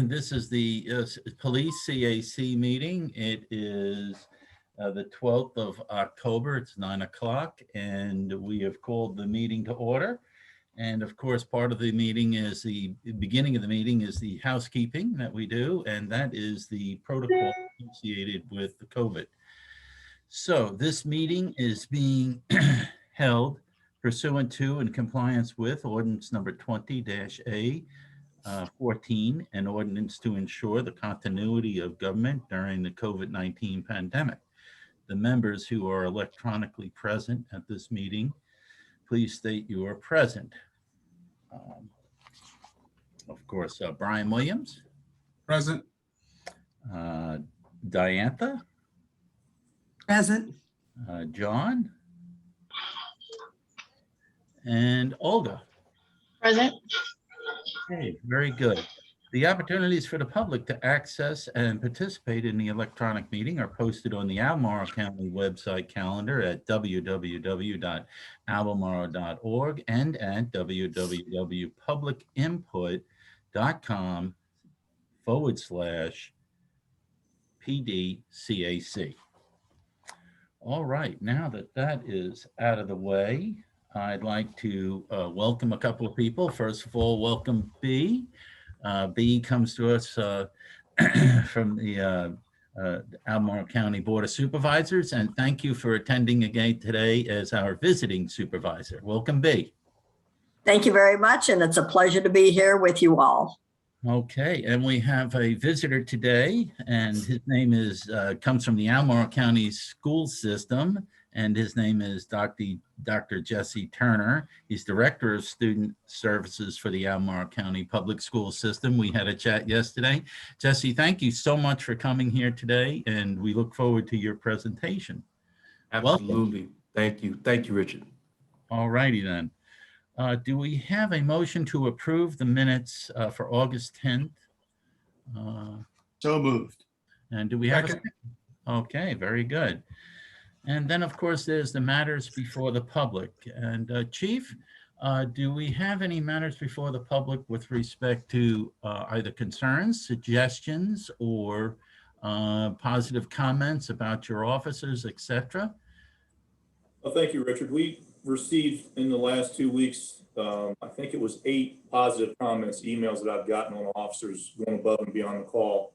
This is the police CAC meeting. It is the 12th of October. It's 9 o'clock, and we have called the meeting to order. And of course, part of the meeting is the beginning of the meeting is the housekeeping that we do, and that is the protocol associated with the COVID. So this meeting is being held pursuant to and compliance with ordinance number 20-A. 14, an ordinance to ensure the continuity of government during the COVID-19 pandemic. The members who are electronically present at this meeting, please state you are present. Of course, Brian Williams. Present. Diantha. Present. John. And Olga. Present. Okay, very good. The opportunities for the public to access and participate in the electronic meeting are posted on the Albemarle County website calendar at www.albemarle.org and at www.publicinput.com/PDCAC. All right, now that that is out of the way, I'd like to welcome a couple of people. First of all, welcome B. B comes to us from the Albemarle County Board of Supervisors, and thank you for attending again today as our visiting supervisor. Welcome, B. Thank you very much, and it's a pleasure to be here with you all. Okay, and we have a visitor today, and his name is comes from the Albemarle County School System, and his name is Dr. Jesse Turner. He's Director of Student Services for the Albemarle County Public School System. We had a chat yesterday. Jesse, thank you so much for coming here today, and we look forward to your presentation. Absolutely. Welcome. Thank you. Thank you, Richard. All righty then. Do we have a motion to approve the minutes for August 10th? So moved. And do we have Second. Okay, very good. And then, of course, there's the matters before the public. And Chief, do we have any matters before the public with respect to either concerns, suggestions, or positive comments about your officers, etc.? Well, thank you, Richard. We received in the last 2 weeks, I think it was 8 positive comments, emails that I've gotten on officers going above and beyond the call.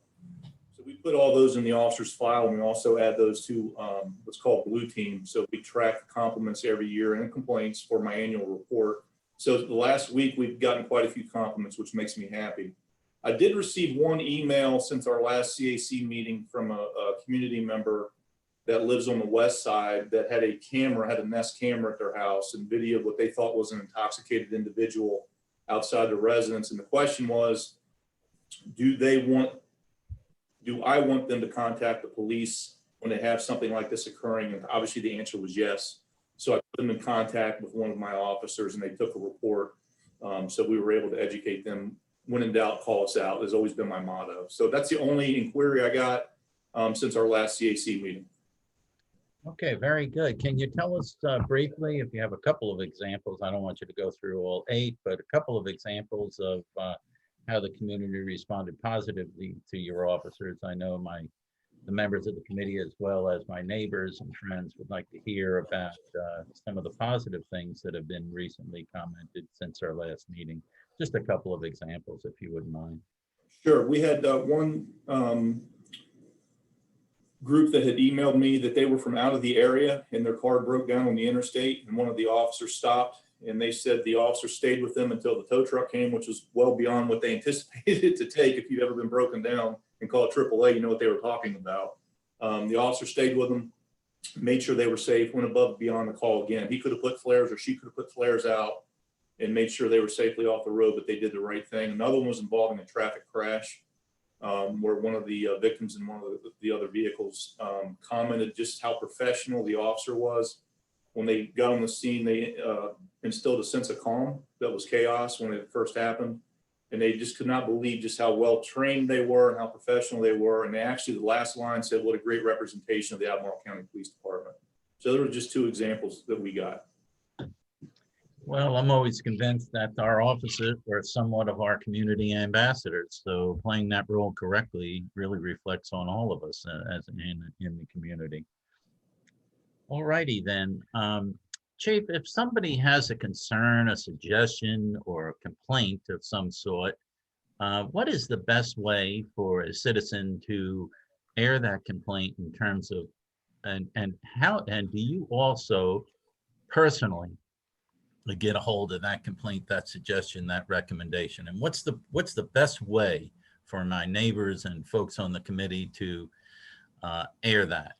So we put all those in the officer's file, and we also add those to what's called Blue Team. So we track the compliments every year and complaints for my annual report. So the last week we've gotten quite a few compliments, which makes me happy. I did receive one email since our last CAC meeting from a community member that lives on the west side that had a Nest camera at their house and videoed what they thought was an intoxicated individual outside the residence. And the question was, do I want them to contact the police when they have something like this occurring? And obviously the answer was yes. So I put them in contact with one of my officers, and they took a report. So we were able to educate them. When in doubt, call us out has always been my motto. So that's the only inquiry I got since our last CAC meeting. Okay, very good. Can you tell us briefly, if you have a couple of examples, I don't want you to go through all 8, but a couple of examples of how the community responded positively to your officers. I know the members of the committee, as well as my neighbors and friends, would like to hear about some of the positive things that have been recently commented since our last meeting. Just a couple of examples, if you wouldn't mind. Sure. We had one group that had emailed me that they were from out of the area and their car broke down on the interstate, and one of the officers stopped, and they said the officer stayed with them until the tow truck came, which was well beyond what they anticipated it to take. If you've ever been broken down and called AAA, you know what they were talking about. The officer stayed with them, made sure they were safe, went above and beyond the call again. He could have put flares, or she could have put flares out and made sure they were safely off the road, but they did the right thing. Another one was involving a traffic crash, where one of the victims in one of the other vehicles commented just how professional the officer was. When they got on the scene, they instilled a sense of calm that was chaos when it first happened. And they just could not believe just how well trained they were and how professional they were. And they actually, the last line said, what a great representation of the Albemarle County Police Department. So there were just 2 examples that we got. Well, I'm always convinced that our officers are somewhat of our community ambassadors. So playing that role correctly really reflects on all of us as in the community. All righty then. Chief, if somebody has a concern, a suggestion, or a complaint of some sort, what is the best way for a citizen to air that complaint in terms of, and how, and do you also personally get a hold of that complaint, that suggestion, that recommendation? And what's the best way for my neighbors and folks on the committee to air that?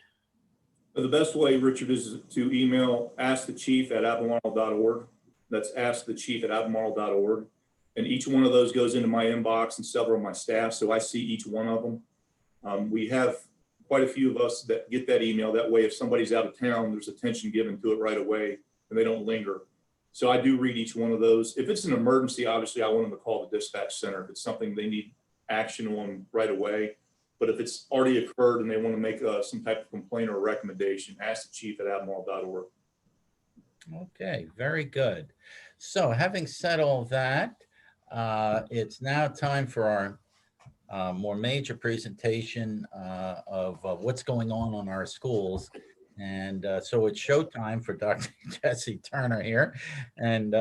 The best way, Richard, is to email askthechief@albemarle.org. That's askthechief@albemarle.org. And each one of those goes into my inbox and several of my staff, so I see each one of them. We have quite a few of us that get that email. That way, if somebody's out of town, there's attention given to it right away and they don't linger. So I do read each one of those. If it's an emergency, obviously I want them to call the dispatch center. If it's something they need action on right away. But if it's already occurred and they want to make some type of complaint or recommendation, ask the chief@albemarle.org. Okay, very good. So having said all that, it's now time for our more major presentation of what's going on our schools. And so it's showtime for Dr. Jesse Turner here. And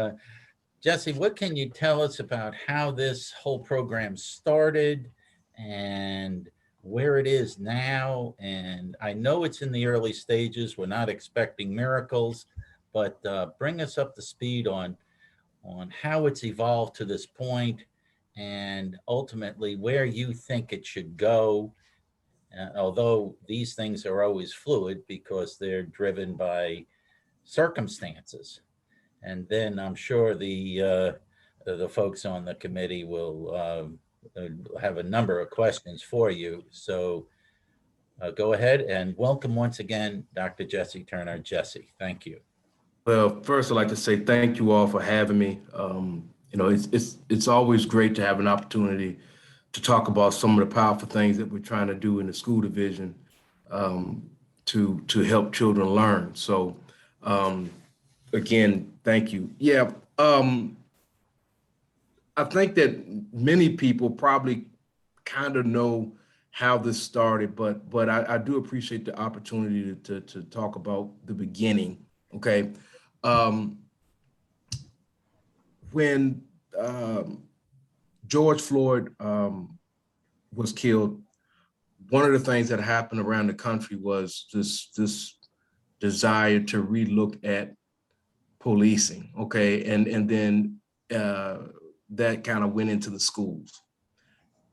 Jesse, what can you tell us about how this whole program started and where it is now? And I know it's in the early stages. We're not expecting miracles, but bring us up to speed on how it's evolved to this point and ultimately where you think it should go. Although these things are always fluid because they're driven by circumstances. And then I'm sure the folks on the committee will have a number of questions for you. So go ahead and welcome once again, Dr. Jesse Turner. Jesse, thank you. Well, first I'd like to say thank you all for having me. You know, it's always great to have an opportunity to talk about some of the powerful things that we're trying to do in the school division to help children learn. So again, thank you. Yeah, I think that many people probably kind of know how this started, but I do appreciate the opportunity to talk about the beginning. Okay. When George Floyd was killed, one of the things that happened around the country was this desire to relook at policing, okay, and then that kind of went into the schools.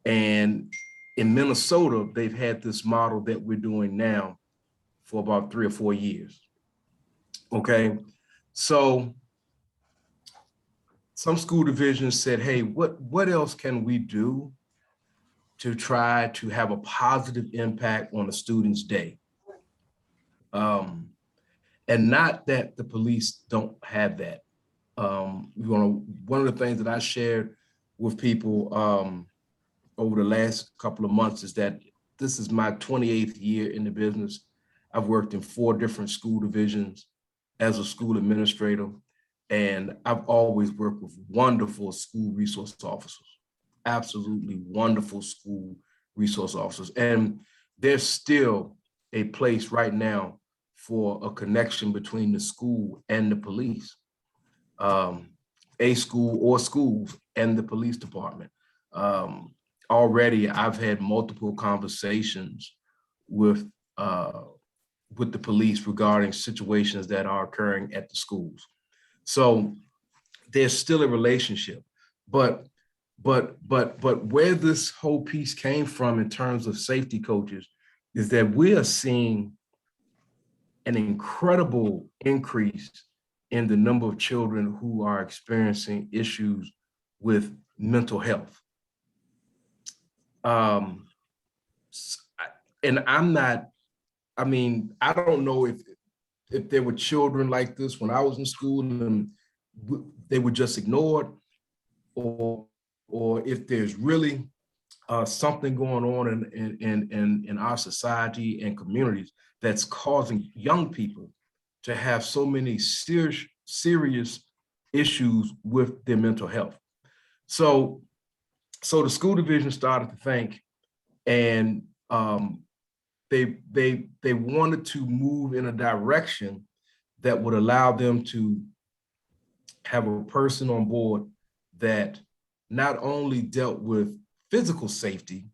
And in Minnesota, they've had this model that we're doing now for about 3 or 4 years, okay? So some school divisions said, hey, what else can we do to try to have a positive impact on a student's day? And not that the police don't have that. One of the things that I shared with people over the last couple of months is that this is my 28th year in the business. I've worked in 4 different school divisions as a school administrator, and I've always worked with wonderful school resource officers, absolutely wonderful school resource officers. And there's still a place right now for a connection between the school and the police, a school or schools and the police department. Already, I've had multiple conversations with the police regarding situations that are occurring at the schools. So there's still a relationship, but where this whole piece came from in terms of safety coaches is that we are seeing an incredible increase in the number of children who are experiencing issues with mental health. And I don't know if there were children like this when I was in school and they were just ignored, or if there's really something going on in our society and communities that's causing young people to have so many serious issues with their mental health. So the school division started to think, and they wanted to move in a direction that would allow them to have a person on board that not only dealt with physical safety,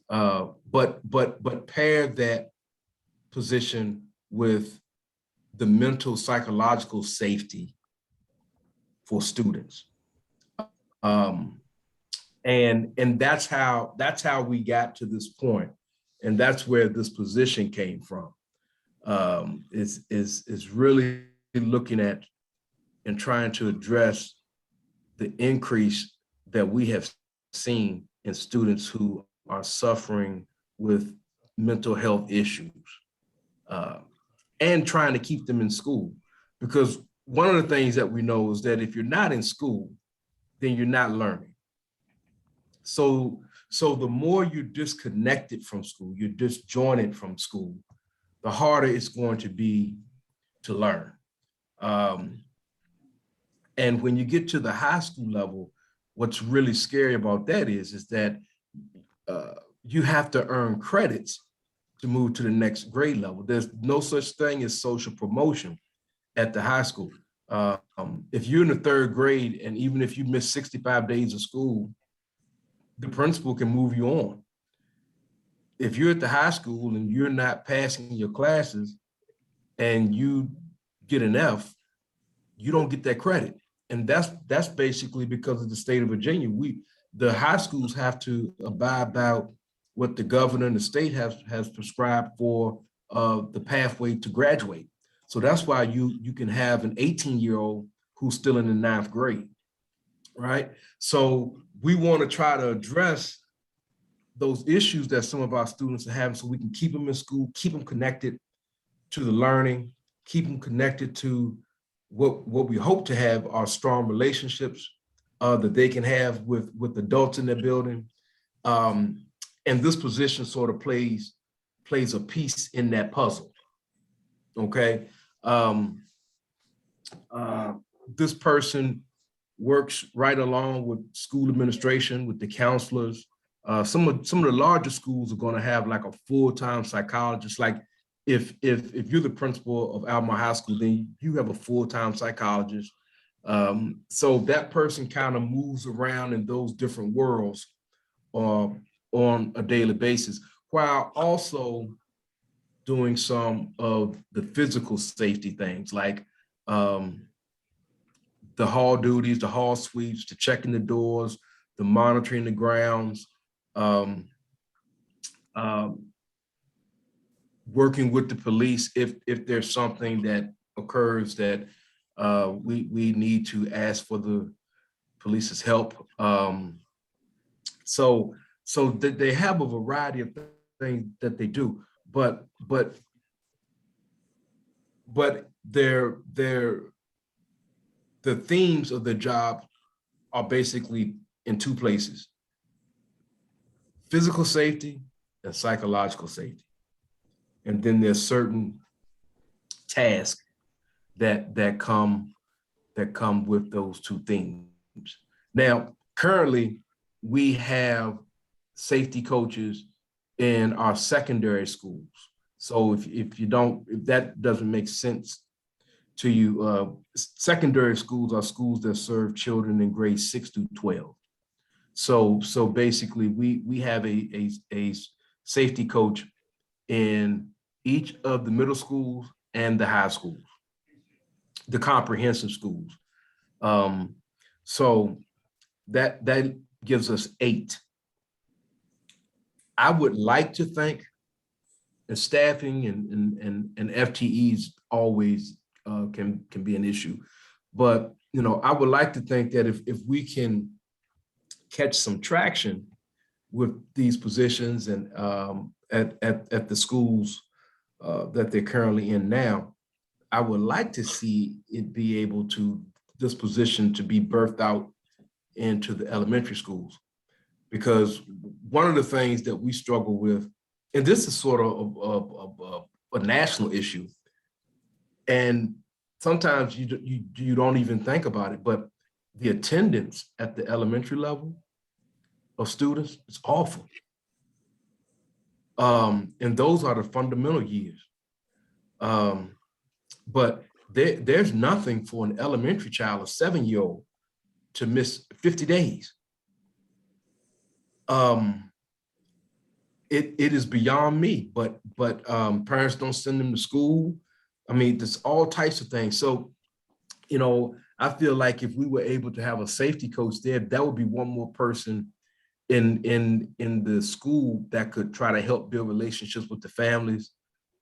but paired that position with the mental psychological safety for students. And that's how we got to this point, and that's where this position came from. Is really looking at and trying to address the increase that we have seen in students who are suffering with mental health issues, and trying to keep them in school. Because one of the things that we know is that if you're not in school, then you're not learning. So the more you're disconnected from school, you're disjointed from school, the harder it's going to be to learn. And when you get to the high school level, what's really scary about that is that you have to earn credits to move to the next grade level. There's no such thing as social promotion at the high school. If you're in the third grade, and even if you miss 65 days of school, the principal can move you on. If you're at the high school and you're not passing your classes and you get an F, you don't get that credit. And that's basically because of the state of Virginia. The high schools have to abide by what the governor and the state has prescribed for the pathway to graduate. So that's why you can have an 18-year-old who's still in the 9th grade, right? So we want to try to address those issues that some of our students are having so we can keep them in school, keep them connected to the learning, keep them connected to what we hope to have are strong relationships that they can have with adults in their building. And this position sort of plays a piece in that puzzle, okay? This person works right along with school administration, with the counselors. Some of the larger schools are gonna have like a full-time psychologist. Like if you're the principal of Albemarle High School, then you have a full-time psychologist. So that person kind of moves around in those different worlds on a daily basis, while also doing some of the physical safety things like the hall duties, the hall sweeps, the checking the doors, the monitoring the grounds, working with the police if there's something that occurs that we need to ask for the police's help. So they have a variety of things that they do, but the themes of the job are basically in two places: physical safety and psychological safety. And then there's certain tasks that come with those two themes. Now, currently, we have safety coaches in our secondary schools. So if that doesn't make sense to you, secondary schools are schools that serve children in grades 6 through 12. So basically, we have a safety coach in each of the middle schools and the high schools, the comprehensive schools. So that gives us 8. I would like to think, and staffing and FTEs always can be an issue, but I would like to think that if we can catch some traction with these positions and at the schools that they're currently in now, I would like to see it be able to, this position to be birthed out into the elementary schools. Because one of the things that we struggle with, and this is sort of a national issue, and sometimes you don't even think about it, but the attendance at the elementary level of students is awful. And those are the fundamental years. But there's nothing for an elementary child, a 7-year-old, to miss 50 days. It is beyond me, but parents don't send them to school. I mean, there's all types of things. So, you know, I feel like if we were able to have a safety coach there, that would be one more person in the school that could try to help build relationships with the families,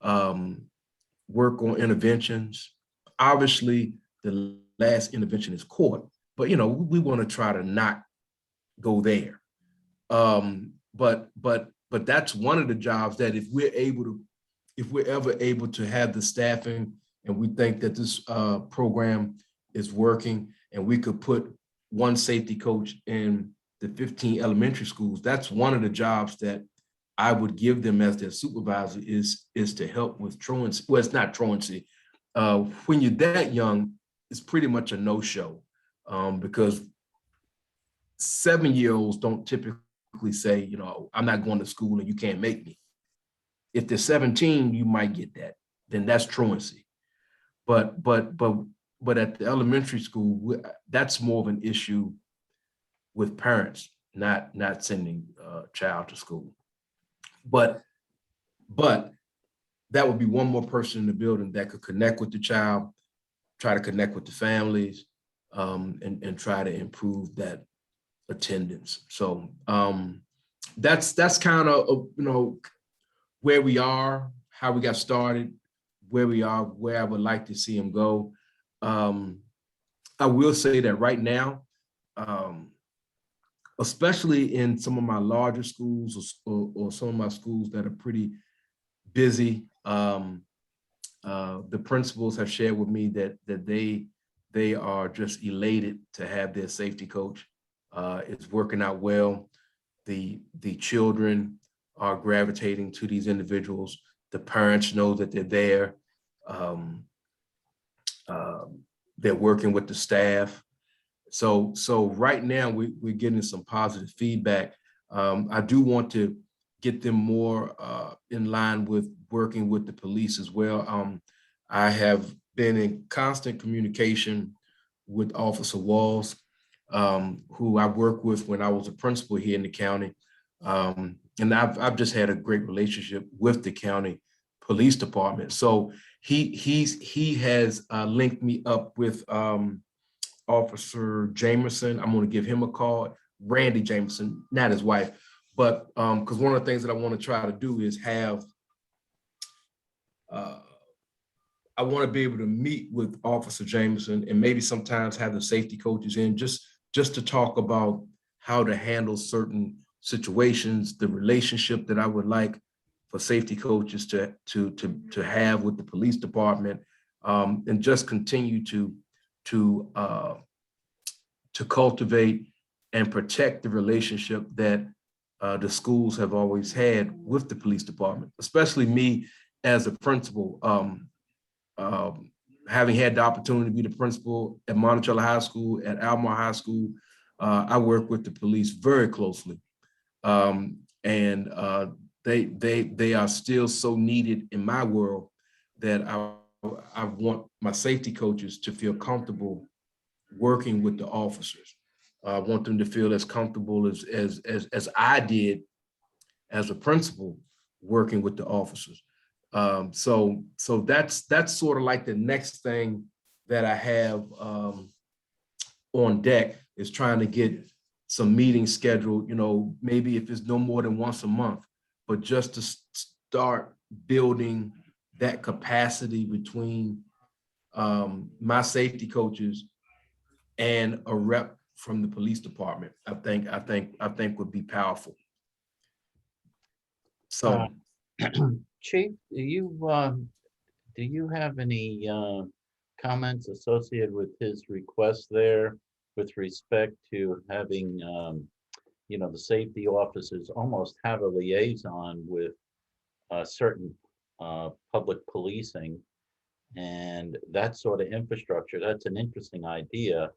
work on interventions. Obviously, the last intervention is court, but you know, we want to try to not go there. But that's one of the jobs that if we're ever able to have the staffing and we think that this program is working and we could put one safety coach in the 15 elementary schools, that's one of the jobs that I would give them as their supervisor is to help with truancy. Well, it's not truancy. When you're that young, it's pretty much a no-show because 7-year-olds don't typically say, you know, I'm not going to school and you can't make me. If they're 17, you might get that. Then that's truancy. But at the elementary school, that's more of an issue with parents not sending a child to school. But that would be one more person in the building that could connect with the child, try to connect with the families, and try to improve that attendance. So that's kind of, you know, where we are, how we got started, where we are, where I would like to see them go. I will say that right now, especially in some of my larger schools or some of my schools that are pretty busy, the principals have shared with me that they are just elated to have their safety coach. It's working out well. The children are gravitating to these individuals. The parents know that they're there. They're working with the staff. So right now we're getting some positive feedback. I do want to get them more in line with working with the police as well. I have been in constant communication with Officer Walls, who I worked with when I was a principal here in the county. And I've just had a great relationship with the county police department. So he has linked me up with Officer Jameson. I'm going to give him a call. Randy Jameson, not his wife, but because one of the things that I want to try to do is have, I want to be able to meet with Officer Jameson and maybe sometimes have the safety coaches in just to talk about how to handle certain situations, the relationship that I would like for safety coaches to have with the police department, and just continue to cultivate and protect the relationship that the schools have always had with the police department, especially me as a principal. Having had the opportunity to be the principal at Monticello High School, at Albemarle High School, I work with the police very closely. And they are still so needed in my world that I want my safety coaches to feel comfortable working with the officers. I want them to feel as comfortable as I did as a principal working with the officers. So that's sort of like the next thing that I have on deck is trying to get some meetings scheduled, you know, maybe if it's no more than once a month, but just to start building that capacity between my safety coaches and a rep from the police department, I think would be powerful. So, Chief, do you have any comments associated with his request there with respect to having, you know, the safety officers almost have a liaison with certain public policing And that sort of infrastructure, that's an interesting idea.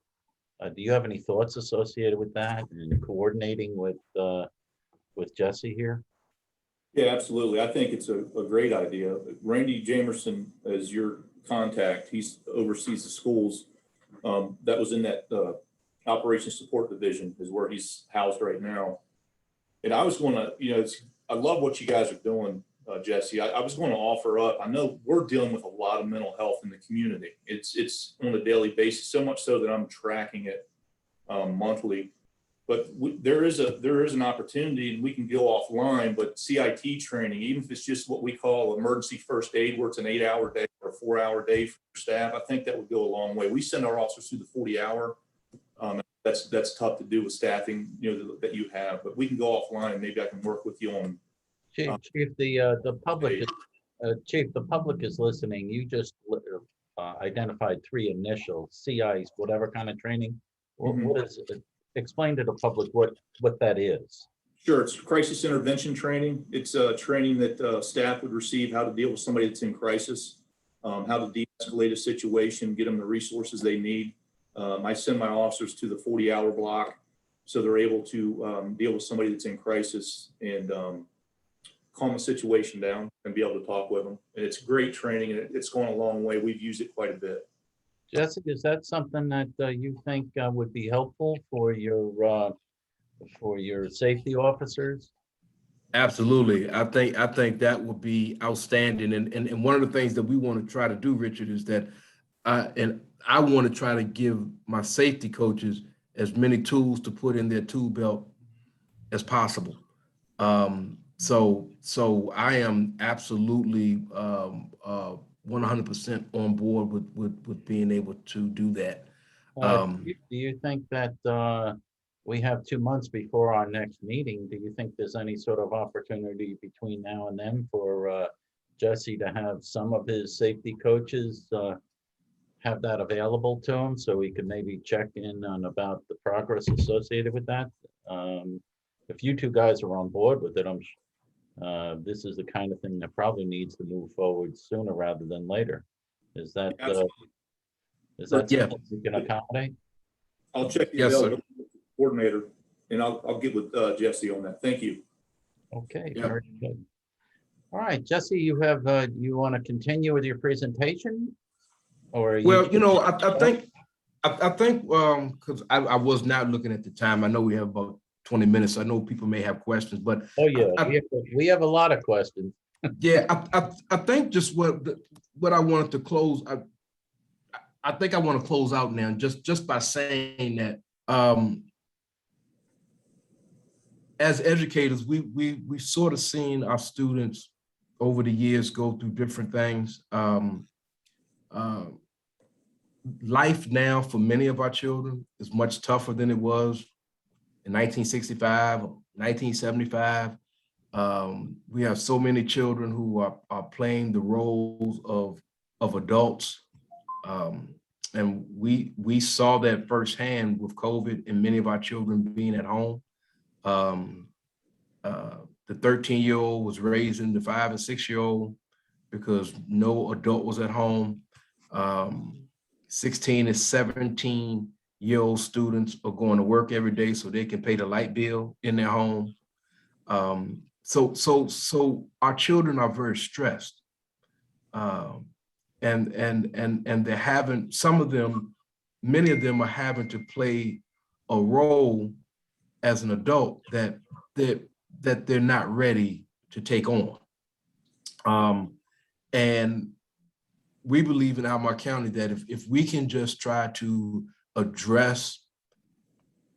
Do you have any thoughts associated with that and coordinating with Jesse here? Yeah, absolutely. I think it's a great idea. Randy Jamerson is your contact. He's oversees the schools. That was in that operations support division is where he's housed right now. And I was going to, I love what you guys are doing, Jesse. I was going to offer up. I know we're dealing with a lot of mental health in the community. It's on a daily basis, so much so that I'm tracking it monthly. But there is an opportunity, and we can go offline. But CIT training, even if it's just what we call emergency first aid, where it's an 8-hour day or a 4-hour day for staff, I think that would go a long way. We send our officers through the 40-hour. That's tough to do with staffing, that you have. But we can go offline. Maybe I can work with you on. Chief, the public, Chief, the public is listening. You just identified 3 initials, CIs, whatever kind of training. What is it? Explain to the public what that is. Sure, it's crisis intervention training. It's training that staff would receive how to deal with somebody that's in crisis, how to de-escalate a situation, get them the resources they need. I send my officers to the 40-hour block so they're able to deal with somebody that's in crisis and calm the situation down and be able to talk with them. And it's great training, and it's gone a long way. We've used it quite a bit. Jessica, is that something that you think would be helpful for your safety officers? Absolutely. I think that would be outstanding. And one of the things that we want to try to do, Richard, is that I want to try to give my safety coaches as many tools to put in their tool belt as possible. So I am absolutely 100% on board with being able to do that. Do you think that we have 2 months before our next meeting? Do you think there's any sort of opportunity between now and then for Jesse to have some of his safety coaches have that available to him so we could maybe check in on about the progress associated with that? If you 2 guys are on board with it, this is the kind of thing that probably needs to move forward sooner rather than later. Is that something we can accommodate? I'll check the Yes, sir. coordinator, and I'll get with Jesse on that. Thank you. Okay, Yep. very good. All right, Jesse, you want to continue with your presentation? Or Well, I think because I was not looking at the time. I know we have about 20 minutes. I know people may have questions, but oh yeah, we have a lot of questions. yeah, I think just what I wanted to close. I think I want to close out now just by saying that as educators, we sort of seen our students over the years go through different things. Life now for many of our children is much tougher than it was in 1965, 1975. We have so many children who are playing the roles of adults. And we saw that firsthand with COVID and many of our children being at home. The 13-year-old was raising the 5 and 6-year-old because no adult was at home. 16 and 17-year-old students are going to work every day so they can pay the light bill in their home. So our children are very stressed. And they're having, many of them are having to play a role as an adult that they're not ready to take on. And we believe in Albemarle County that if we can just try to address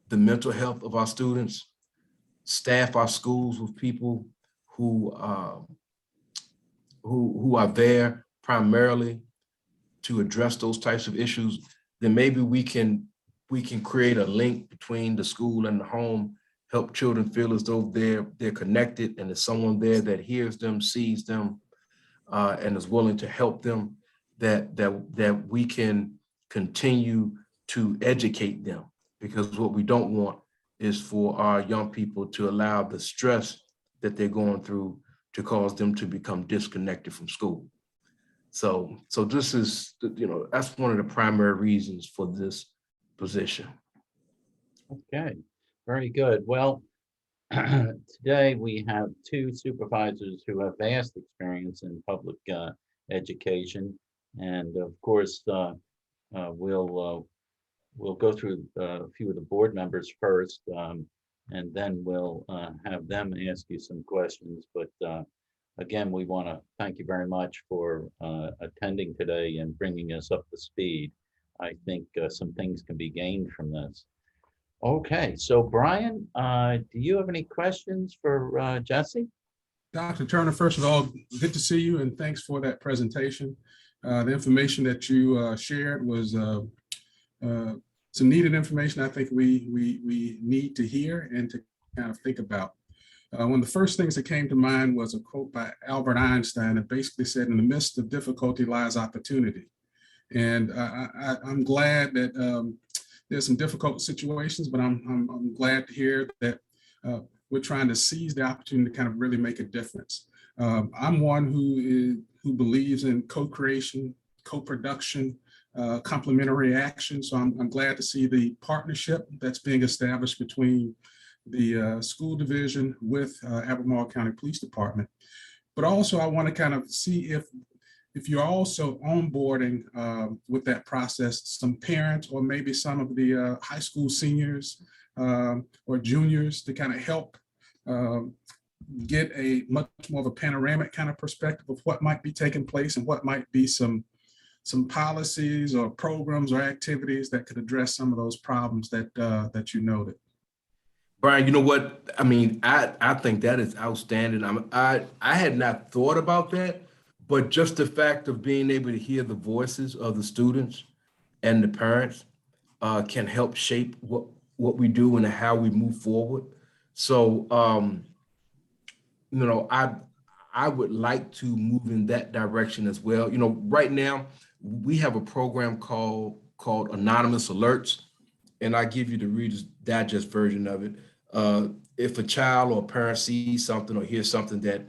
the mental health of our students, staff our schools with people who are there primarily to address those types of issues, then maybe we can create a link between the school and the home, help children feel as though they're connected and there's someone there that hears them, sees them, and is willing to help them, that we can continue to educate them. Because what we don't want is for our young people to allow the stress that they're going through to cause them to become disconnected from school. So this is, that's one of the primary reasons for this position. Okay, very good. Well, today we have two supervisors who have vast experience in public education. And of course, we'll go through a few of the board members first, and then we'll have them ask you some questions. But again, we want to thank you very much for attending today and bringing us up to speed. I think some things can be gained from this. Okay, so Brian, do you have any questions for Jesse? Dr. Turner, first of all, good to see you and thanks for that presentation. The information that you shared was some needed information I think we need to hear and to kind of think about. One of the first things that came to mind was a quote by Albert Einstein that basically said, "In the midst of difficulty lies opportunity." And I'm glad that there's some difficult situations, but I'm glad to hear that we're trying to seize the opportunity to kind of really make a difference. I'm one who believes in co-creation, co-production, complementary action. So I'm glad to see the partnership that's being established between the school division with Albemarle County Police Department. But also I want to kind of see if you're also onboarding with that process, some parents or maybe some of the high school seniors or juniors to kind of help get a much more of a panoramic kind of perspective of what might be taking place and what might be some policies or programs or activities that could address some of those problems that you noted. Brian, you know what? I mean, I think that is outstanding. I had not thought about that, but just the fact of being able to hear the voices of the students and the parents can help shape what we do and how we move forward. So, I would like to move in that direction as well. Right now we have a program called Anonymous Alerts, and I give you the Reader's Digest version of it. If a child or a parent sees something or hears something that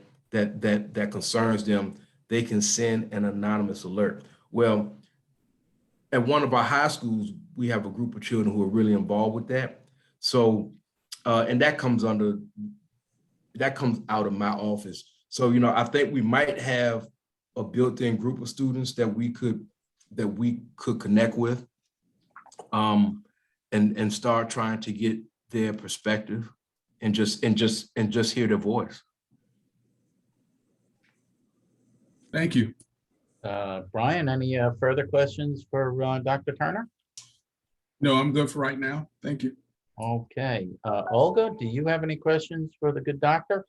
concerns them, they can send an anonymous alert. Well, at one of our high schools, we have a group of children who are really involved with that. So, and that comes out of my office. So, I think we might have a built-in group of students that we could connect with, and start trying to get their perspective and just hear their voice. Thank you. Brian, any further questions for Dr. Turner? No, I'm good for right now. Thank you. Okay, Olga, do you have any questions for the good doctor?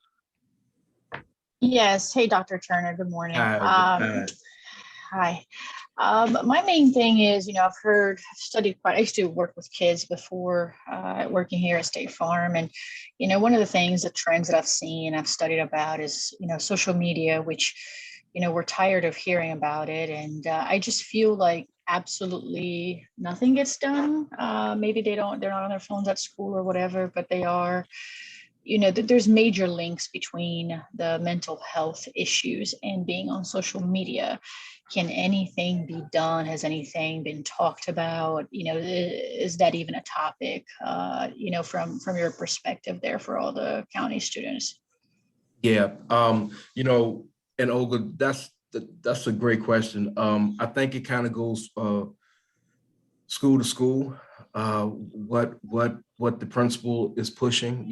Yes. Hey, Dr. Turner. Good morning. Hi. Hi. My main thing is, I've studied quite, I used to work with kids before working here at State Farm. And, one of the things, the trends that I've studied about is, social media, which, we're tired of hearing about it. And I just feel like absolutely nothing gets done. Maybe they're not on their phones at school or whatever, but they are. There's major links between the mental health issues and being on social media. Can anything be done? Has anything been talked about? Is that even a topic, from your perspective there for all the county students? Yeah, and Olga, that's a great question. I think it kind of goes school to school, what the principal is pushing.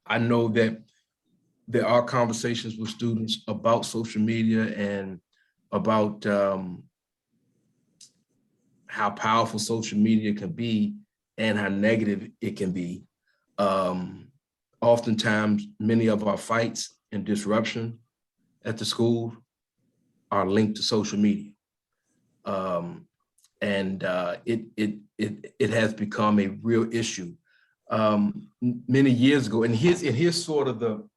I know that there are conversations with students about social media and about how powerful social media can be and how negative it can be. Oftentimes, many of our fights and disruption at the school are linked to social media. And it has become a real issue. Many years ago, and here's sort of the,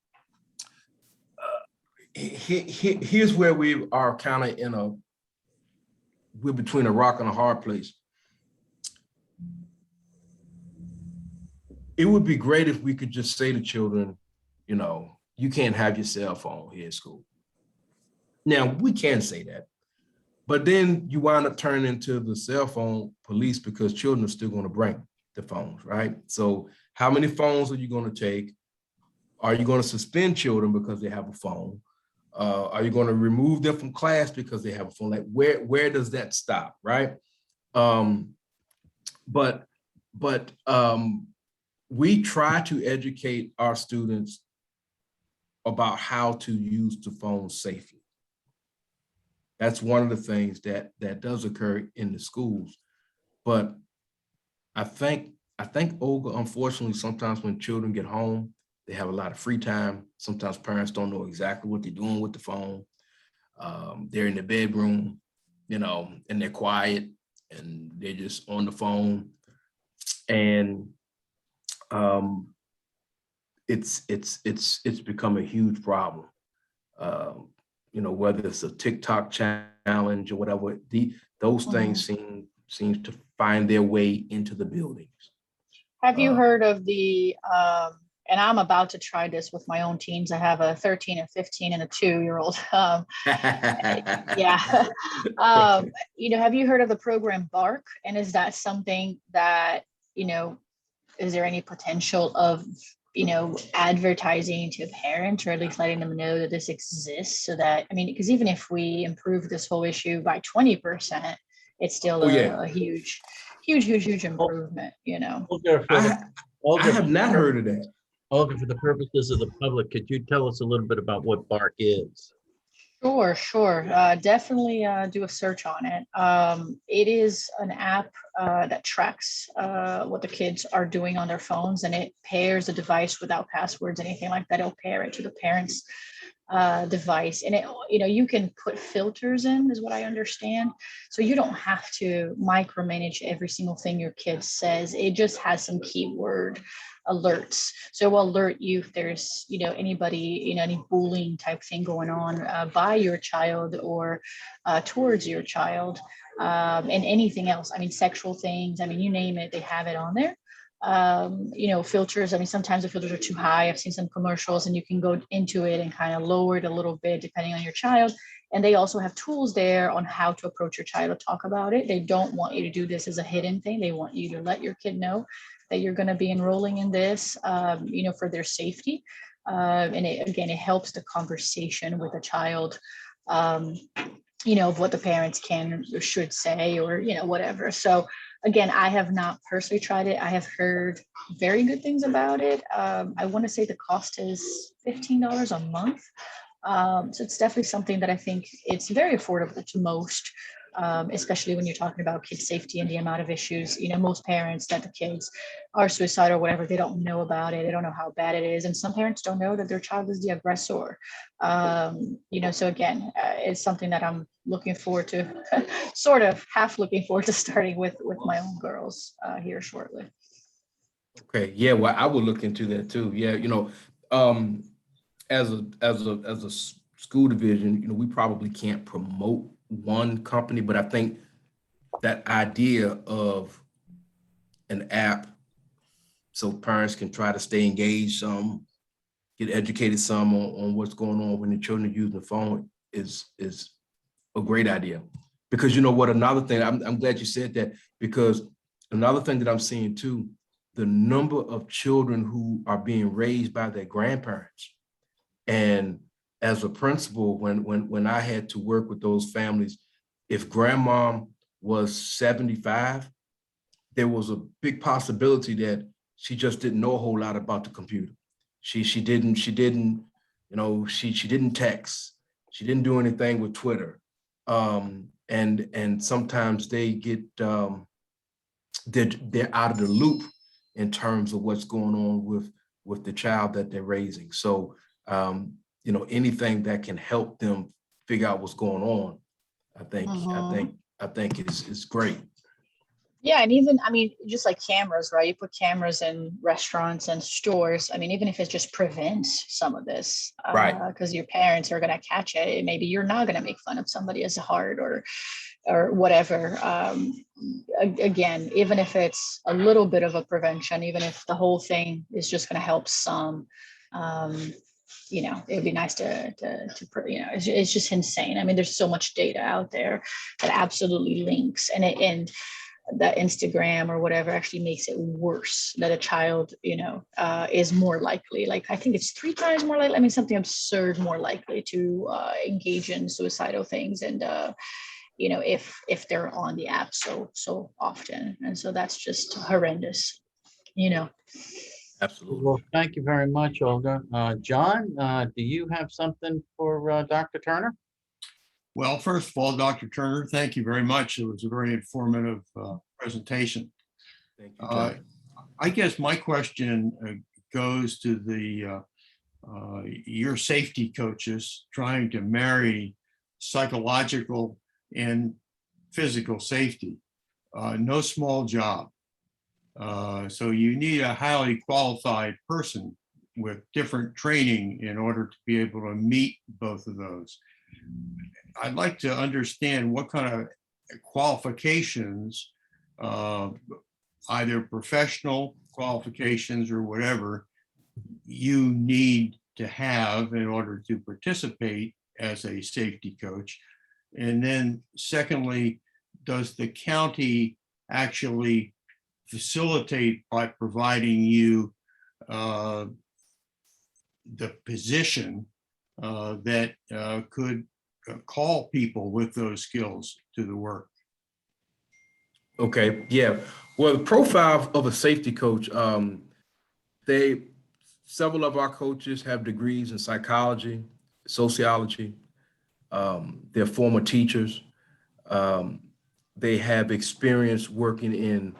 here's where we are kind of we're between a rock and a hard place. It would be great if we could just say to children, you can't have your cell phone here at school. Now, we can say that, But then you wind up turning into the cell phone police because children are still going to bring the phones, right? So how many phones are you going to take? Are you going to suspend children because they have a phone? Are you going to remove them from class because they have a phone? Like where does that stop, right? But we try to educate our students about how to use the phone safely. That's one of the things that does occur in the schools. But I think Olga, unfortunately, sometimes when children get home, they have a lot of free time. Sometimes parents don't know exactly what they're doing with the phone. They're in the bedroom, and they're quiet and they're just on the phone. And it's become a huge problem. Whether it's a TikTok challenge or whatever, those things seem to find their way into the buildings. Have you heard of the, and I'm about to try this with my own teens. I have a 13, a 15, and a 2-year-old. Yeah. Have you heard of the program Bark? And is that something that, is there any potential of, advertising to parents, or at least letting them know that this exists, so that, because even if we improve this whole issue by 20%, it's still a huge improvement, Olga, I have not heard of that. Olga, for the purposes of the public, could you tell us a little bit about what Bark is? Sure. Definitely do a search on it. It is an app that tracks what the kids are doing on their phones, and it pairs the device without passwords, anything like that. It'll pair it to the parents' device, and you can put filters in, is what I understand. So you don't have to micromanage every single thing your kid says. It just has some keyword alerts. So it will alert you if there's, anybody, any bullying type thing going on by your child or towards your child, and anything else. Sexual things. You name it, they have it on there. Filters. Sometimes the filters are too high. I've seen some commercials, and you can go into it and kind of lower it a little bit depending on your child. And they also have tools there on how to approach your child to talk about it. They don't want you to do this as a hidden thing. They want you to let your kid know that you're going to be enrolling in this, for their safety. And it helps the conversation with a child, of what the parents can or should say, or, whatever. So again, I have not personally tried it. I have heard very good things about it. I want to say the cost is $15 a month. So it's definitely something that I think it's very affordable to most, especially when you're talking about kid safety and the amount of issues. Most parents that the kids are suicidal or whatever, they don't know about it. They don't know how bad it is. And some parents don't know that their child is the aggressor. So again, it's something that I'm looking forward to, sort of half looking forward to starting with my own girls here shortly. Okay. Yeah. Well, I will look into that too. Yeah. As a school division, we probably can't promote one company, but I think that idea of an app so parents can try to stay engaged some, get educated some on what's going on when the children are using the phone is a great idea. Because another thing, I'm glad you said that, because another thing that I'm seeing too, the number of children who are being raised by their grandparents. And as a principal, when I had to work with those families, if grandmom was 75, there was a big possibility that she just didn't know a whole lot about the computer. She didn't text. She didn't do anything with Twitter. And sometimes they get they're out of the loop in terms of what's going on with the child that they're raising. So anything that can help them figure out what's going on, I think is great. Yeah, and even, just like cameras, right? You put cameras in restaurants and stores. Even if it just prevents some of this, Right? Because your parents are going to catch it. Maybe you're not going to make fun of somebody as hard or whatever. Again, even if it's a little bit of a prevention, even if the whole thing is just going to help some, it'd be nice it's just insane. I mean, there's so much data out there that absolutely links, and that Instagram or whatever actually makes it worse, that a child, is more likely, like, I think it's 3 times more likely, I mean, something absurd, more likely to engage in suicidal things. And, if they're on the app so often. And so that's just horrendous, Absolutely. Well, thank you very much, Olga. John, do you have something for Dr. Turner? Well, first of all, Dr. Turner, thank you very much. It was a very informative presentation. Thank you, John. I guess my question goes to the your safety coaches trying to marry psychological and physical safety. No small job. So you need a highly qualified person with different training in order to be able to meet both of those. I'd like to understand what kind of qualifications, either professional qualifications or whatever, you need to have in order to participate as a safety coach. And then secondly, does the county actually facilitate by providing you the position that could call people with those skills to the work? Okay, yeah. Well, the profile of a safety coach, several of our coaches have degrees in psychology, sociology. They're former teachers. They have experience working in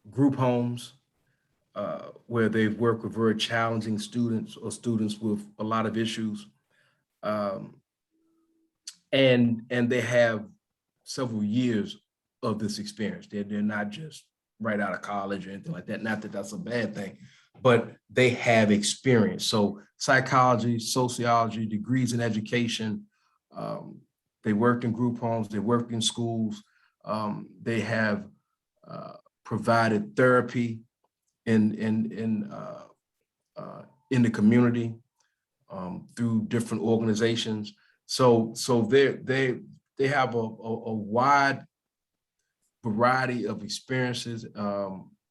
group homes where they've worked with very challenging students or students with a lot of issues. And they have several years of this experience. They're not just right out of college or anything like that. Not that that's a bad thing, but they have experience. So psychology, sociology, degrees in education. They work in group homes. They work in schools. They have provided therapy in the community through different organizations. So they have a wide variety of experiences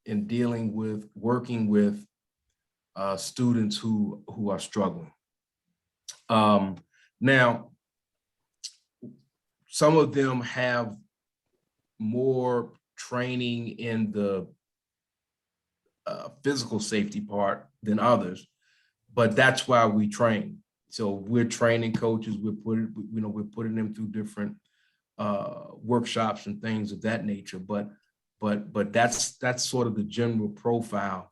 in working with students who are struggling. Now, some of them have more training in the physical safety part than others, but that's why we train. So we're training coaches. We're putting them through different workshops and things of that nature. But that's sort of the general profile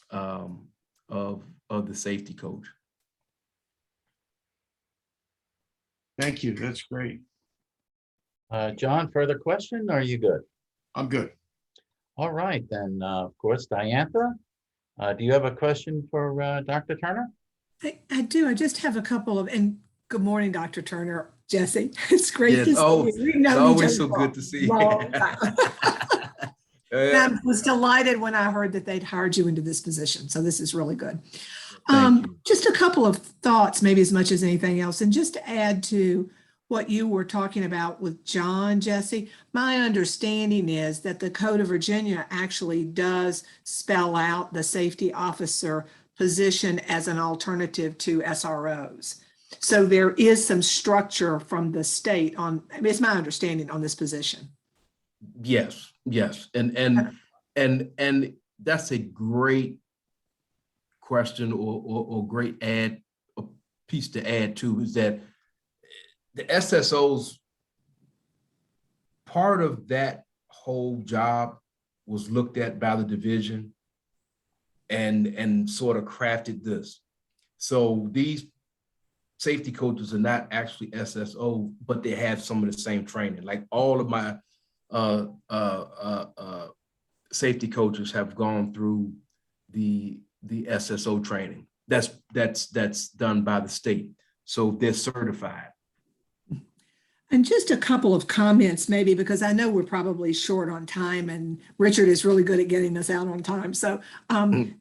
of the safety coach. Thank you. That's great. John, further question? Or are you good? I'm good. All right, then, of course, Diantha, do you have a question for Dr. Turner? I do. I just have a couple of, and good morning, Dr. Turner, Jesse. It's great to see you. It's always so good to see you. I was delighted when I heard that they'd hired you into this position. So this is really good. Just a couple of thoughts, maybe as much as anything else. And just to add to what you were talking about with John, Jesse, my understanding is that the Code of Virginia actually does spell out the safety officer position as an alternative to SROs. So there is some structure from the state on, I mean, it's my understanding on this position. Yes. And that's a great question or great piece to add to, is that the SSOs, part of that whole job was looked at by the division and sort of crafted this. So these safety coaches are not actually SSO, but they have some of the same training. Like all of my safety coaches have gone through the SSO training. That's done by the state. So they're certified. And just a couple of comments, maybe, because I know we're probably short on time and Richard is really good at getting us out on time. So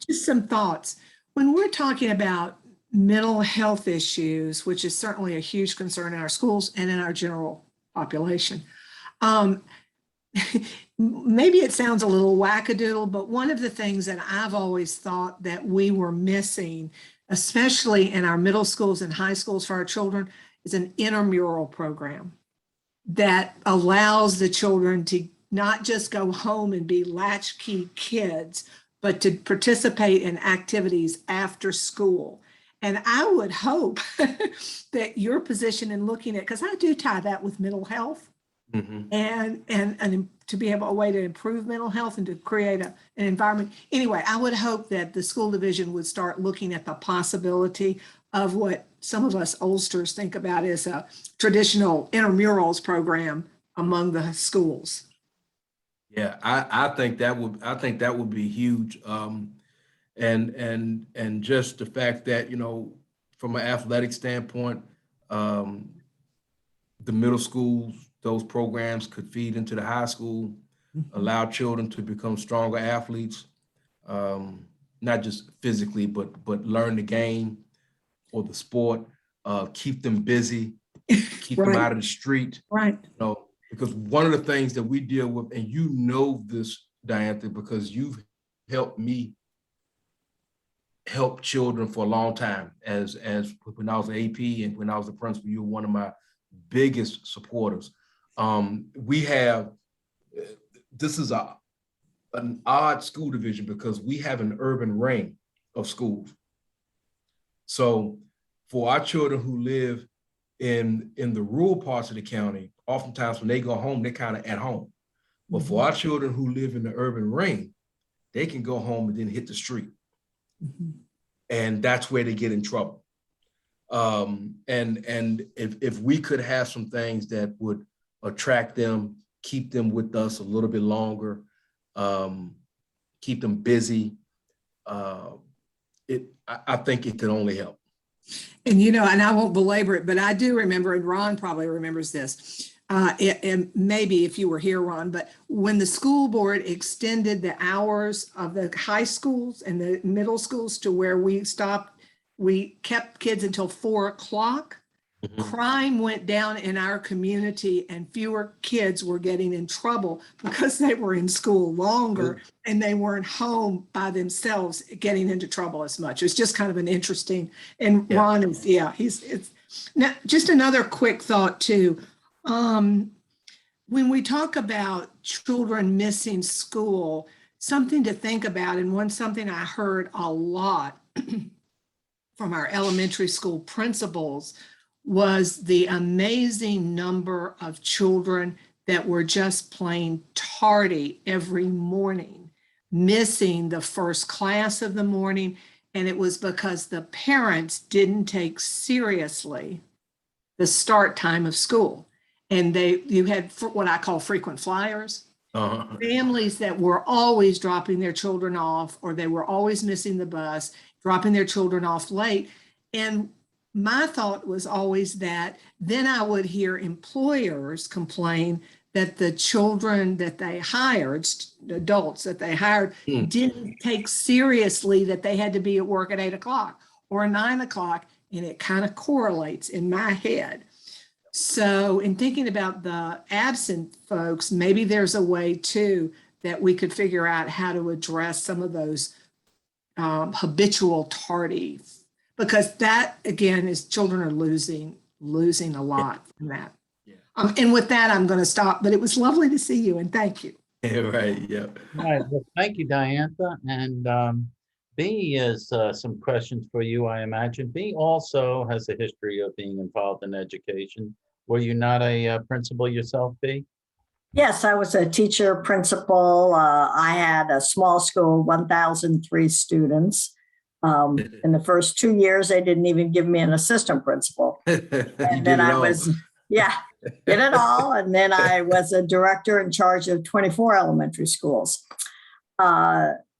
just some thoughts. When we're talking about mental health issues, which is certainly a huge concern in our schools and in our general population. Maybe it sounds a little wackadoodle, but one of the things that I've always thought that we were missing, especially in our middle schools and high schools for our children, is an intramural program that allows the children to not just go home and be latchkey kids, but to participate in activities after school. And I would hope that your position in looking at, because I do tie that with mental health, and to be able a way to improve mental health and to create an environment. Anyway, I would hope that the school division would start looking at the possibility of what some of us oldsters think about as a traditional intramurals program among the schools. Yeah, I think that would be huge. And just the fact that, you know, from an athletic standpoint, the middle schools, those programs could feed into the high school, allow children to become stronger athletes, not just physically, but learn the game or the sport, keep them busy, keep them out of the street. Right. You know, because one of the things that we deal with, and you know this, Diantha, because you've helped me help children for a long time. As when I was an AP and when I was a principal, you were one of my biggest supporters. This is an odd school division because we have an urban ring of schools. So for our children who live in the rural parts of the county, oftentimes when they go home, they're kind of at home. But for our children who live in the urban ring, they can go home and then hit the street. And that's where they get in trouble. And if we could have some things that would attract them, keep them with us a little bit longer, keep them busy, I think it could only help. And, you know, and I won't belabor it, but I do remember, and Ron probably remembers this, and maybe if you were here, Ron, but when the school board extended the hours of the high schools and the middle schools to where we stopped, we kept kids until 4 o'clock. Crime went down in our community and fewer kids were getting in trouble because they were in school longer and they weren't home by themselves getting into trouble as much. It's just kind of an interesting, and Ron is, it's now just another quick thought too. When we talk about children missing school, something to think about, and something I heard a lot from our elementary school principals was the amazing number of children that were just plain tardy every morning, missing the first class of the morning. And it was because the parents didn't take seriously the start time of school. And you had what I call frequent flyers, families that were always dropping their children off, or they were always missing the bus, dropping their children off late. And my thought was always that then I would hear employers complain that the children that they hired, adults that they hired, didn't take seriously that they had to be at work at 8 o'clock or 9 o'clock. And it kind of correlates in my head. So in thinking about the absent folks, maybe there's a way too that we could figure out how to address some of those habitual tardy, because that again is children are losing a lot from that. And with that, I'm going to stop, but it was lovely to see you and thank you. Right. Yeah. All right. Well, thank you, Diantha. And B is some questions for you, I imagine. B also has a history of being involved in education. Were you not a principal yourself, B? Yes, I was a teacher principal. I had a small school, 1,003 students. In the first 2 years, they didn't even give me an assistant principal. And then I was, did it all. And then I was a director in charge of 24 elementary schools.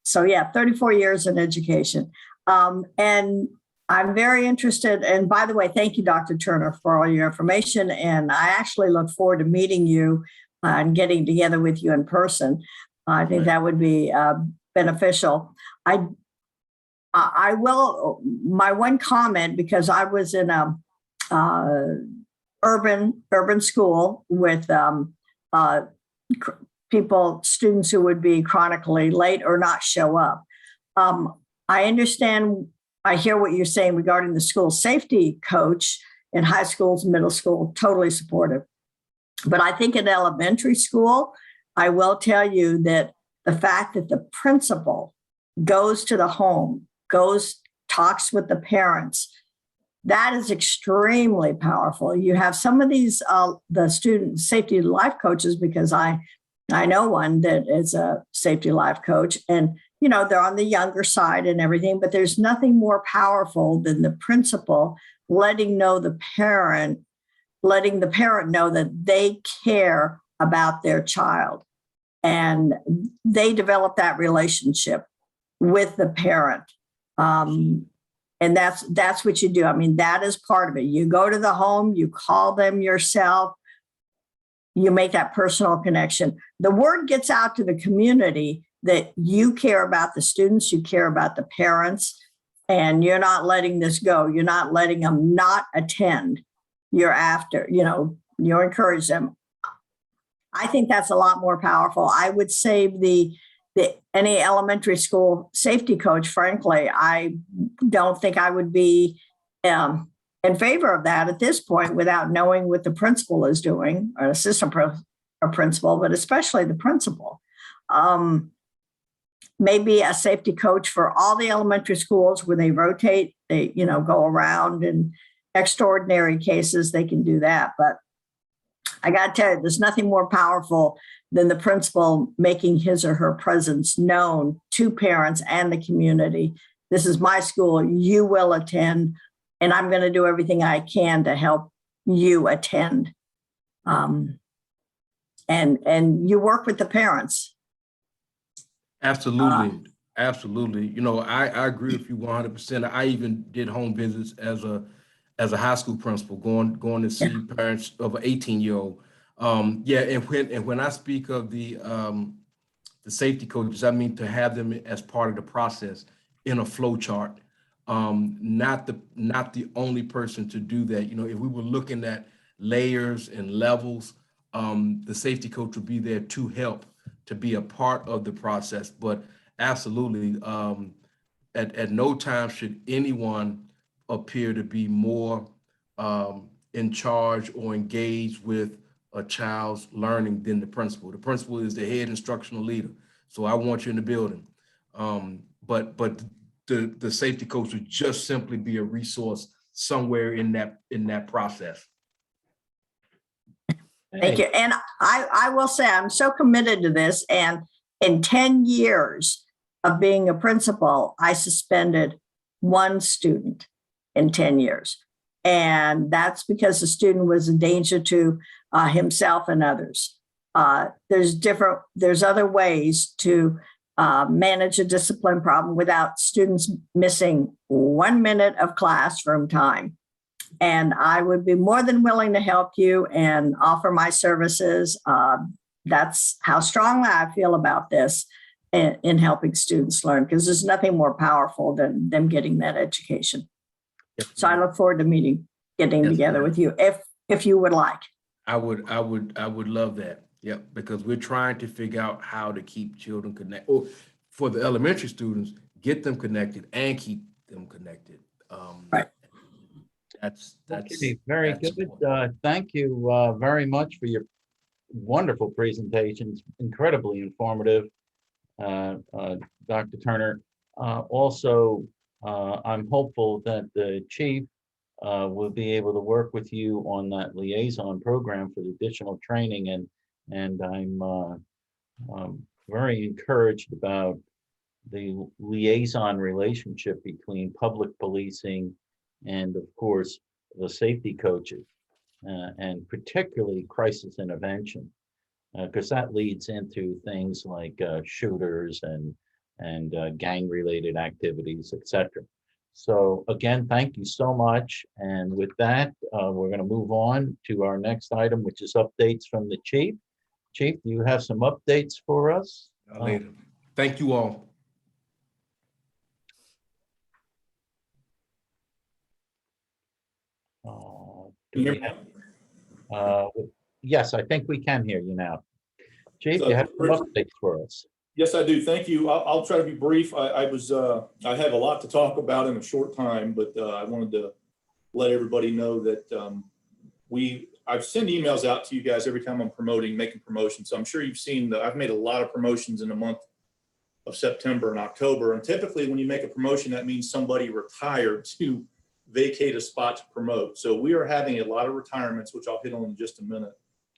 So yeah, 34 years in education. And I'm very interested. And by the way, thank you, Dr. Turner, for all your information. And I actually look forward to meeting you and getting together with you in person. I think that would be beneficial. I will, my one comment, because I was in a urban school with students who would be chronically late or not show up. I understand, I hear what you're saying regarding the school safety coach in high schools, middle school, totally supportive. But I think in elementary school, I will tell you that the fact that the principal goes to the home, talks with the parents, that is extremely powerful. You have some of these, the student safety life coaches, because I know one that is a safety life coach, and they're on the younger side and everything, but there's nothing more powerful than the principal letting the parent know that they care about their child, and they develop that relationship with the parent. And that's what you do. I mean, that is part of it. You go to the home, you call them yourself, you make that personal connection. The word gets out to the community that you care about the students, you care about the parents, and you're not letting this go. You're not letting them not attend. You're after, you encourage them. I think that's a lot more powerful. I would save any elementary school safety coach. Frankly, I don't think I would be in favor of that at this point without knowing what the principal is doing, or assistant principal, but especially the principal. Maybe a safety coach for all the elementary schools where they rotate, they go around, in extraordinary cases they can do that. But I got to tell you, there's nothing more powerful than the principal making his or her presence known to parents and the community. This is my school, you will attend, and I'm going to do everything I can to help you attend. And you work with the parents. Absolutely. Absolutely. I agree with you 100%. I even did home visits as a high school principal, going to see parents of an 18-year-old. And when I speak of the safety coaches, I mean to have them as part of the process in a flow chart. Not the only person to do that. If we were looking at layers and levels, the safety coach would be there to help, to be a part of the process. But absolutely, at no time should anyone appear to be more in charge or engaged with a child's learning than the principal. The principal is the head instructional leader. So I want you in the building. But the safety coach would just simply be a resource somewhere in that process. Thank you. And I will say I'm so committed to this. And in 10 years of being a principal, I suspended one student in 10 years. And that's because the student was a danger to himself and others. There's other ways to manage a discipline problem without students missing 1 minute of classroom time. And I would be more than willing to help you and offer my services. That's how strongly I feel about this in helping students learn, because there's nothing more powerful than them getting that education. So I look forward to getting together with you if you would like. I would love that. Yep, because we're trying to figure out how to keep children connected. Or for the elementary students, get them connected and keep them connected. Right. That's Okay, very good. Thank you very much for your wonderful presentations, incredibly informative, Dr. Turner. Also, I'm hopeful that the chief will be able to work with you on that liaison program for the additional training, and I'm very encouraged about the liaison relationship between public policing and, of course, the safety coaches, and particularly crisis intervention, because that leads into things like shooters and gang-related activities, etc. So again, thank you so much. And with that, we're going to move on to our next item, which is updates from the chief. Chief, do you have some updates for us? Later. Thank you all. Do Can you we hear me have, now? yes, I think we can hear you now. Chief, So, you have some Richard- updates for us. Yes, I do. Thank you. I'll try to be brief. I have a lot to talk about in a short time, but I wanted to let everybody know that I've sent emails out to you guys every time I'm making promotions. So I'm sure you've seen that I've made a lot of promotions in the month of September and October. And typically when you make a promotion, that means somebody retired to vacate a spot to promote. So we are having a lot of retirements, which I'll hit on in just a minute.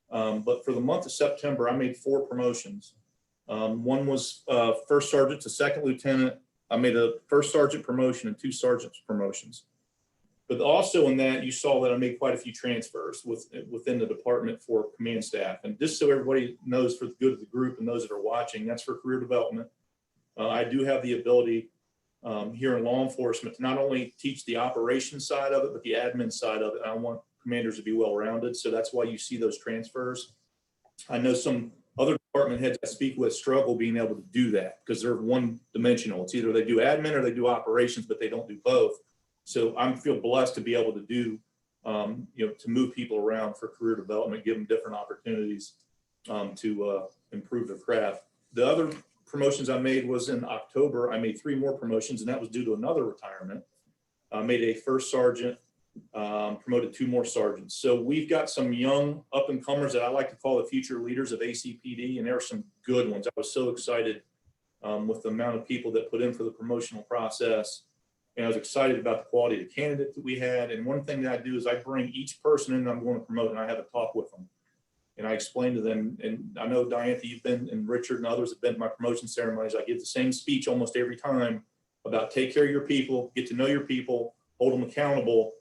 But for the month of September, I made 4 promotions. One was first sergeant to second lieutenant. I made a first sergeant promotion and 2 sergeant's promotions. But also in that, you saw that I made quite a few transfers within the department for command staff. And just so everybody knows, for the good of the group and those that are watching, that's for career development. I do have the ability here in law enforcement to not only teach the operations side of it, but the admin side of it. I want commanders to be well-rounded. So that's why you see those transfers. I know some other department heads I speak with struggle being able to do that because they're one-dimensional. It's either they do admin or they do operations, but they don't do both. So I feel blessed to be able to do, to move people around for career development, give them different opportunities to improve their craft. The other promotions I made was in October. I made 3 more promotions, and that was due to another retirement. I made a first sergeant, promoted 2 more sergeants. So we've got some young up-and-comers that I like to call the future leaders of Acpd, and there are some good ones. I was so excited with the amount of people that put in for the promotional process. And I was excited about the quality of the candidate that we had. And one thing that I do is I bring each person in that I'm going to promote, and I have a talk with them. And I explain to them, and I know Diantha, you've been, and Richard and others have been to my promotion ceremonies. I give the same speech almost every time about take care of your people, get to know your people, hold them accountable,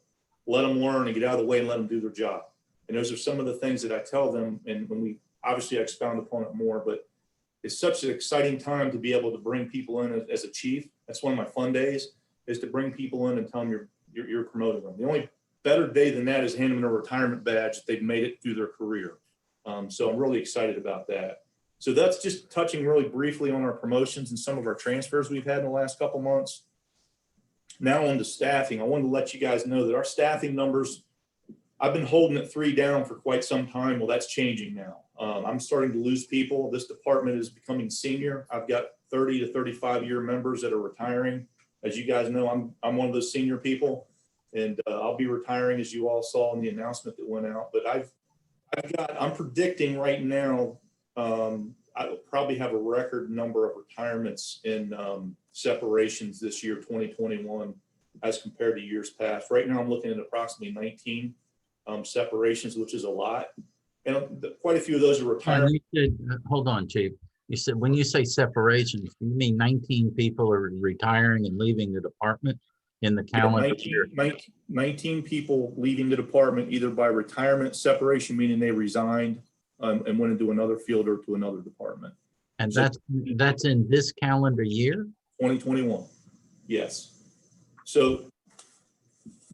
let them learn and get out of the way and let them do their job. And those are some of the things that I tell them. And when we obviously expound upon it more, but it's such an exciting time to be able to bring people in as a chief. That's one of my fun days, is to bring people in and tell them you're promoting them. The only better day than that is handing them a retirement badge if they've made it through their career. So I'm really excited about that. So that's just touching really briefly on our promotions and some of our transfers we've had in the last couple months. Now on to staffing. I wanted to let you guys know that our staffing numbers, I've been holding at 3 down for quite some time. Well, that's changing now. I'm starting to lose people. This department is becoming senior. I've got 30 to 35 year members that are retiring. As you guys know, I'm one of those senior people, and I'll be retiring, as you all saw in the announcement that went out. But I'm predicting right now, I will probably have a record number of retirements in separations this year, 2021, as compared to years past. Right now, I'm looking at approximately 19 separations, which is a lot. And quite a few of those are retiring. Hold on, Chief. You said, when you say separations, you mean 19 people are retiring and leaving the department in the calendar year? 19 people leaving the department either by retirement, separation, meaning they resigned and went into another field or to another department. And that's in this calendar year? 2021, yes. So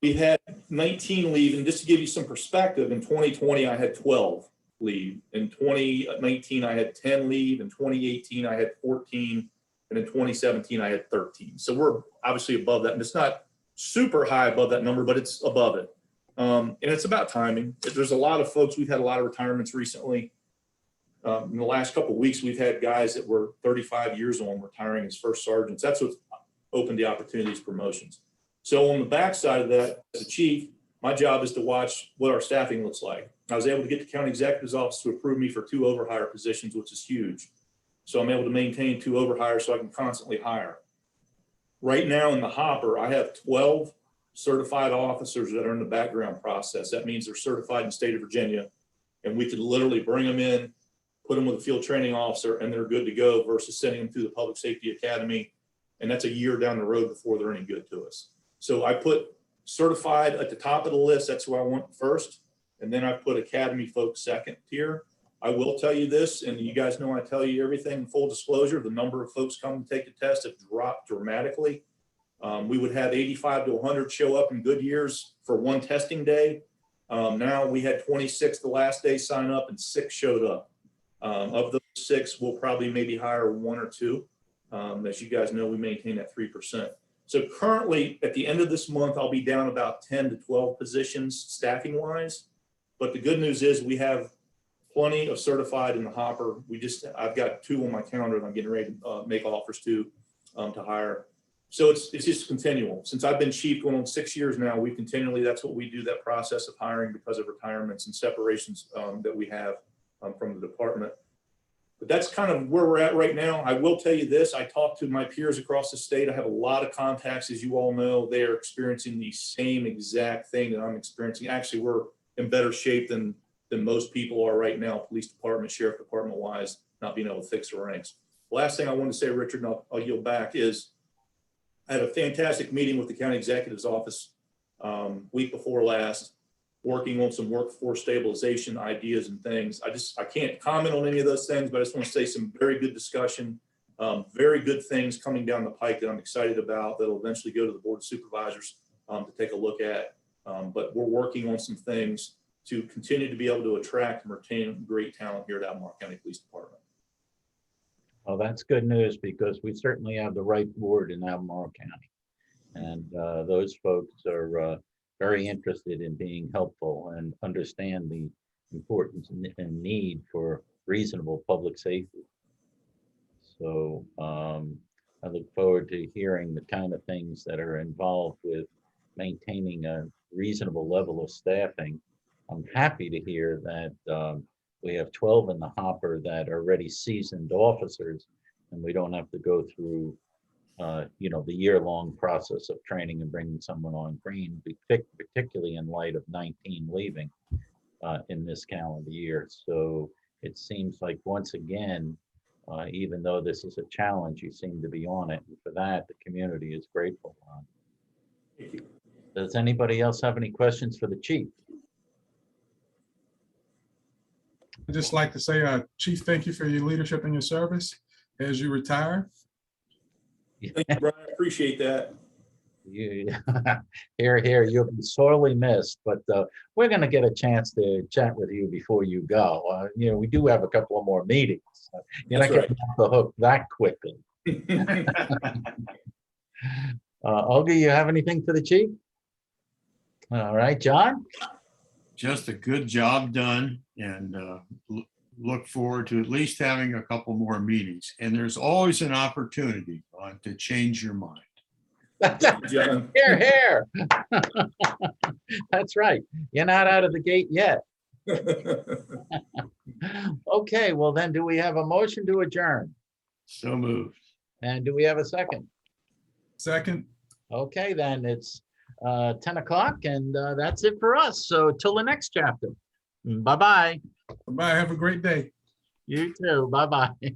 we had 19 leave, and just to give you some perspective, in 2020 I had 12 leave. In 2019 I had 10 leave. In 2018 I had 14, and in 2017 I had 13. So we're obviously above that, and it's not super high above that number, but it's above it. And it's about timing. There's a lot of folks. We've had a lot of retirements recently. In the last couple of weeks, we've had guys that were 35 years on retiring as first sergeants. That's what's opened the opportunities promotions. So on the backside of that, as a chief, my job is to watch what our staffing looks like. I was able to get the county executive's office to approve me for 2 overhire positions, which is huge. So I'm able to maintain 2 overhires so I can constantly hire. Right now in the hopper, I have 12 certified officers that are in the background process. That means they're certified in the state of Virginia, and we could literally bring them in, put them with a field training officer, and they're good to go, versus sending them through the Public Safety Academy. And that's a year down the road before they're any good to us. So I put certified at the top of the list. That's who I want first. And then I put academy folks second tier. I will tell you this, and you guys know I tell you everything in full disclosure, the number of folks coming to take the test have dropped dramatically. We would have 85 to 100 show up in good years for one testing day. Now we had 26 the last day sign up, and 6 showed up. Of those 6, we'll probably maybe hire 1 or 2. As you guys know, we maintain that 3%. So currently, at the end of this month, I'll be down about 10 to 12 positions staffing wise. But the good news is we have plenty of certified in the hopper. I've got 2 on my calendar that I'm getting ready to make offers to hire. So it's just continual. Since I've been chief going on 6 years now, that's what we do, that process of hiring because of retirements and separations that we have from the department. But that's kind of where we're at right now. I will tell you this, I talk to my peers across the state. I have a lot of contacts, as you all know. They are experiencing the same exact thing that I'm experiencing. Actually, we're in better shape than most people are right now, police department, sheriff department wise, not being able to fix the ranks. The last thing I want to say, Richard, and I'll yield back, is I had a fantastic meeting with the county executive's office week before last, working on some workforce stabilization ideas and things. I can't comment on any of those things, but I just want to say some very good discussion, very good things coming down the pike that I'm excited about that'll eventually go to the board of supervisors to take a look at. But we're working on some things to continue to be able to attract and retain great talent here at Albemarle County Police Department. Well, that's good news because we certainly have the right board in Albemarle County. And those folks are very interested in being helpful and understand the importance and need for reasonable public safety. So I look forward to hearing the kind of things that are involved with maintaining a reasonable level of staffing. I'm happy to hear that we have 12 in the hopper that are already seasoned officers, and we don't have to go through the year-long process of training and bringing someone on green, particularly in light of 19 leaving in this calendar year. So it seems like, once again, even though this is a challenge, you seem to be on it. And for that, the community is grateful. Thank you. Does anybody else have any questions for the chief? I'd just like to say, Chief, thank you for your leadership and your service as you retire. Thank you, Brian. I appreciate that. You, here, you'll be sorely missed, but we're going to get a chance to chat with you before you go. We do have a couple of more meetings. You're That's not getting off the hook that quickly. Olga, you have anything for the chief? All right, John? Just a good job done, and look forward to at least having a couple more meetings. And there's always an opportunity to change your mind. John. Here. That's right. You're not out of the gate yet. Okay, well then, do we have a motion to adjourn? So moved. And do we have a second? Second. Okay, then it's 10 o'clock, and that's it for us. So till the next chapter. Bye-bye. Bye. Have a great day. You too. Bye-bye.